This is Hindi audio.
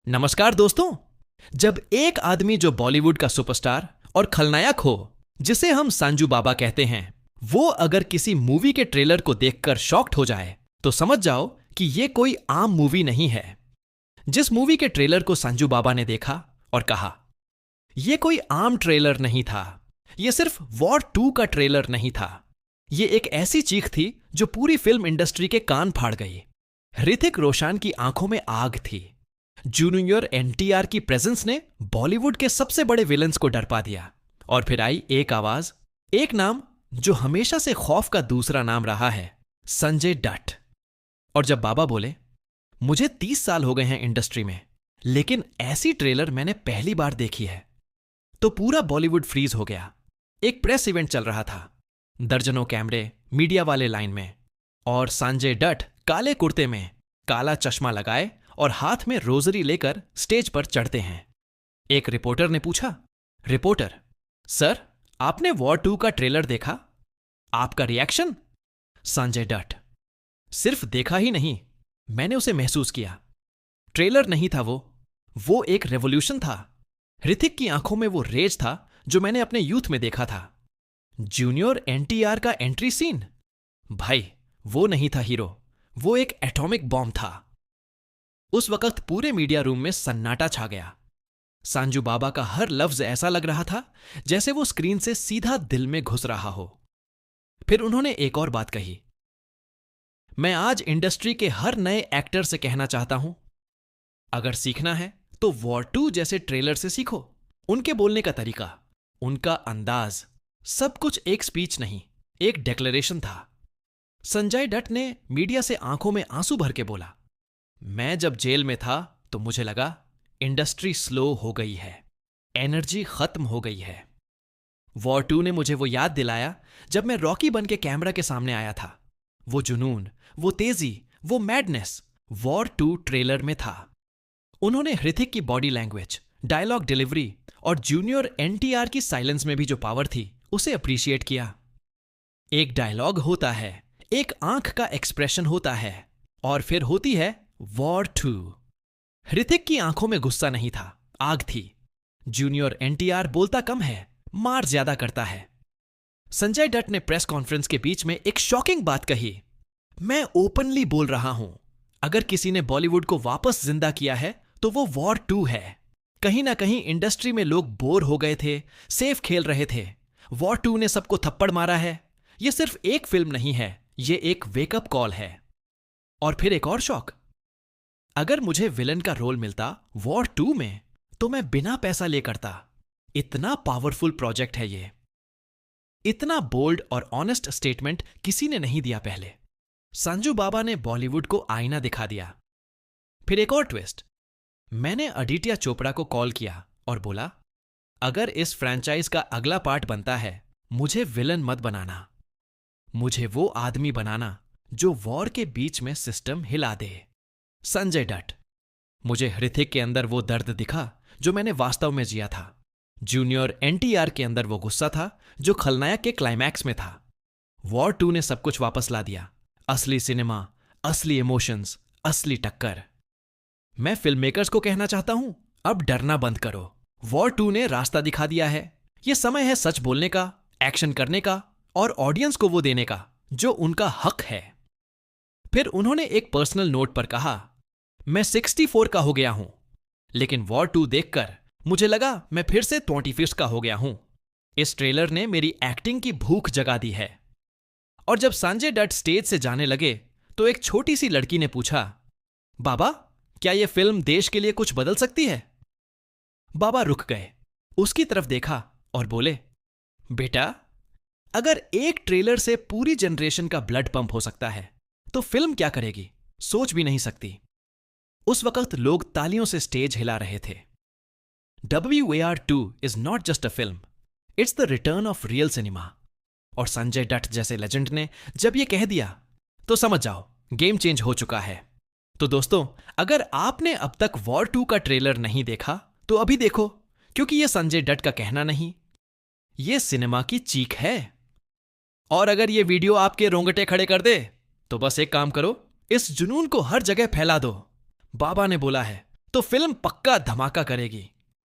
नमस्कार दोस्तों। जब एक आदमी जो बॉलीवुड का सुपरस्टार और खलनायक हो, जिसे हम संजू बाबा कहते हैं, वो अगर किसी मूवी के ट्रेलर को देखकर शॉक्ड हो जाए तो समझ जाओ कि ये कोई आम मूवी नहीं है। जिस मूवी के ट्रेलर को संजू बाबा ने देखा और कहा, यह कोई आम ट्रेलर नहीं था, यह सिर्फ वॉर 2 का ट्रेलर नहीं था, ये एक ऐसी चीख थी जो पूरी फिल्म इंडस्ट्री के कान फाड़ गई। ऋतिक रोशन की आंखों में आग थी। जूनियर एनटीआर की प्रेजेंस ने बॉलीवुड के सबसे बड़े विलन्स को डरपा दिया। और फिर आई एक आवाज, एक नाम जो हमेशा से खौफ का दूसरा नाम रहा है, संजय दत्त। और जब बाबा बोले, मुझे 30 साल हो गए हैं इंडस्ट्री में, लेकिन ऐसी ट्रेलर मैंने पहली बार देखी है, तो पूरा बॉलीवुड फ्रीज हो गया। एक प्रेस इवेंट चल रहा था, दर्जनों कैमरे मीडिया वाले लाइन में, और संजय दत्त काले कुर्ते में, काला चश्मा लगाए और हाथ में रोजरी लेकर स्टेज पर चढ़ते हैं। एक रिपोर्टर ने पूछा, रिपोर्टर सर, आपने वॉर 2 का ट्रेलर देखा, आपका रिएक्शन? संजय दत्त, सिर्फ देखा ही नहीं, मैंने उसे महसूस किया। ट्रेलर नहीं था वो एक रेवोल्यूशन था। ऋतिक की आंखों में वो रेज था जो मैंने अपने यूथ में देखा था। जूनियर एनटीआर का एंट्री सीन, भाई वो नहीं था हीरो, वो एक एटॉमिक बॉम्ब था। उस वक्त पूरे मीडिया रूम में सन्नाटा छा गया। संजू बाबा का हर लफ्ज ऐसा लग रहा था जैसे वो स्क्रीन से सीधा दिल में घुस रहा हो। फिर उन्होंने एक और बात कही, मैं आज इंडस्ट्री के हर नए एक्टर से कहना चाहता हूं, अगर सीखना है तो वॉर 2 जैसे ट्रेलर से सीखो। उनके बोलने का तरीका, उनका अंदाज, सब कुछ एक स्पीच नहीं, एक डिक्लेरेशन था। संजय दत्त ने मीडिया से आंखों में आंसू भर के बोला, मैं जब जेल में था तो मुझे लगा इंडस्ट्री स्लो हो गई है, एनर्जी खत्म हो गई है। वॉर 2 ने मुझे वो याद दिलाया जब मैं रॉकी बन के कैमरा के सामने आया था। वो जुनून, वो तेजी, वो मैडनेस वॉर 2 ट्रेलर में था। उन्होंने ऋतिक की बॉडी लैंग्वेज, डायलॉग डिलीवरी और जूनियर एनटीआर की साइलेंस में भी जो पावर थी उसे अप्रिशिएट किया। एक डायलॉग होता है, एक आंख का एक्सप्रेशन होता है, और फिर होती है वॉर 2। ऋतिक की आंखों में गुस्सा नहीं था, आग थी। जूनियर एनटीआर बोलता कम है, मार ज्यादा करता है। संजय दत्त ने प्रेस कॉन्फ्रेंस के बीच में एक शॉकिंग बात कही, मैं ओपनली बोल रहा हूं, अगर किसी ने बॉलीवुड को वापस जिंदा किया है तो वो वॉर 2 है। कहीं ना कहीं इंडस्ट्री में लोग बोर हो गए थे, सेफ खेल रहे थे। वॉर 2 ने सबको थप्पड़ मारा है। ये सिर्फ एक फिल्म नहीं है, ये एक वेकअप कॉल है। और फिर एक और शॉक, अगर मुझे विलन का रोल मिलता वॉर 2 में तो मैं बिना पैसा ले करता। इतना पावरफुल प्रोजेक्ट है ये। इतना बोल्ड और ऑनेस्ट स्टेटमेंट किसी ने नहीं दिया पहले। संजू बाबा ने बॉलीवुड को आईना दिखा दिया। फिर एक और ट्विस्ट, मैंने आदित्य चोपड़ा को कॉल किया और बोला, अगर इस फ्रैंचाइज का अगला पार्ट बनता है, मुझे विलन मत बनाना, मुझे वो आदमी बनाना जो वॉर के बीच में सिस्टम हिला दे। संजय दत्त, मुझे ऋतिक के अंदर वो दर्द दिखा जो मैंने वास्तव में जिया था। जूनियर एनटीआर के अंदर वो गुस्सा था जो खलनायक के क्लाइमैक्स में था। वॉर 2 ने सब कुछ वापस ला दिया, असली सिनेमा, असली इमोशंस, असली टक्कर। मैं फिल्म मेकर्स को कहना चाहता हूं, अब डरना बंद करो। वॉर 2 ने रास्ता दिखा दिया है। यह समय है सच बोलने का, एक्शन करने का और ऑडियंस को वो देने का जो उनका हक है। फिर उन्होंने एक पर्सनल नोट पर कहा, मैं 64 का हो गया हूं, लेकिन वॉर 2 देखकर मुझे लगा मैं फिर से 25 का हो गया हूं। इस ट्रेलर ने मेरी एक्टिंग की भूख जगा दी है। और जब संजय दत्त स्टेज से जाने लगे तो एक छोटी सी लड़की ने पूछा, बाबा, क्या यह फिल्म देश के लिए कुछ बदल सकती है? बाबा रुक गए, उसकी तरफ देखा और बोले, बेटा, अगर एक ट्रेलर से पूरी जनरेशन का ब्लड पंप हो सकता है तो फिल्म क्या करेगी, सोच भी नहीं सकती। उस वक्त लोग तालियों से स्टेज हिला रहे थे। WAR 2 is not just a film, it's the return of real cinema. और संजय दत्त जैसे लेजेंड ने जब यह कह दिया तो समझ जाओ गेम चेंज हो चुका है। तो दोस्तों, अगर आपने अब तक वॉर 2 का ट्रेलर नहीं देखा तो अभी देखो, क्योंकि यह संजय दत्त का कहना नहीं, यह सिनेमा की चीख है। और अगर यह वीडियो आपके रोंगटे खड़े कर दे तो बस एक काम करो, इस जुनून को हर जगह फैला दो। बाबा ने बोला है, तो फिल्म पक्का धमाका करेगी।